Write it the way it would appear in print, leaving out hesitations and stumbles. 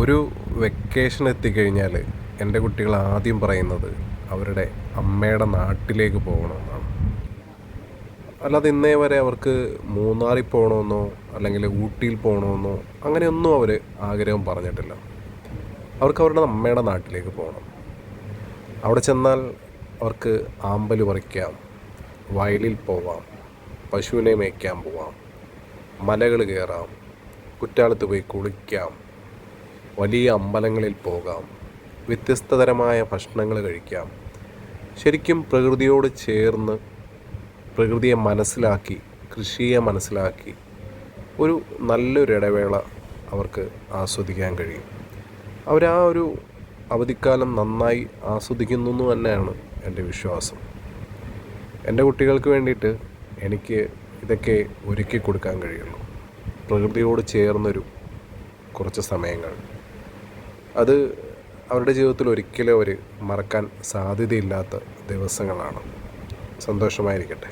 ഒരു വെക്കേഷൻ എത്തിക്കഴിഞ്ഞാൽ എൻ്റെ കുട്ടികൾ ആദ്യം പറയുന്നത് അവരുടെ അമ്മയുടെ നാട്ടിലേക്ക് പോകണമെന്നാണ്. അല്ലാതെ ഇന്നേ വരെ അവർക്ക് മൂന്നാറിൽ പോകണമെന്നോ അല്ലെങ്കിൽ ഊട്ടിയിൽ പോകണമെന്നോ അങ്ങനെയൊന്നും അവർ ആഗ്രഹം പറഞ്ഞിട്ടില്ല. അവർക്ക് അവരുടെ അമ്മയുടെ നാട്ടിലേക്ക് പോകണം. അവിടെ ചെന്നാൽ അവർക്ക് ആമ്പൽ പറിക്കാം, വയലിൽ പോവാം, പശുവിനെ മേയ്ക്കാൻ പോവാം, മലകൾ കയറാം, കുറ്റാലത്ത് പോയി കുളിക്കാം, വലിയ അമ്പലങ്ങളിൽ പോകാം, വ്യത്യസ്തതരമായ ഭക്ഷണങ്ങൾ കഴിക്കാം. ശരിക്കും പ്രകൃതിയോട് ചേർന്ന് പ്രകൃതിയെ മനസ്സിലാക്കി, കൃഷിയെ മനസ്സിലാക്കി ഒരു നല്ലൊരു ഇടവേള അവർക്ക് ആസ്വദിക്കാൻ കഴിയും. അവരാ ഒരു അവധിക്കാലം നന്നായി ആസ്വദിക്കുന്നു എന്ന് തന്നെയാണ് എൻ്റെ വിശ്വാസം. എൻ്റെ കുട്ടികൾക്ക് വേണ്ടിയിട്ട് എനിക്ക് ഇതൊക്കെ ഒരുക്കി കൊടുക്കാൻ കഴിയുള്ളൂ. പ്രകൃതിയോട് ചേർന്നൊരു കുറച്ച് സമയങ്ങൾ, അത് അവരുടെ ജീവിതത്തിൽ ഒരിക്കലും അവർ മറക്കാൻ സാധ്യതയില്ലാത്ത ദിവസങ്ങളാണ്. സന്തോഷമായിരിക്കട്ടെ.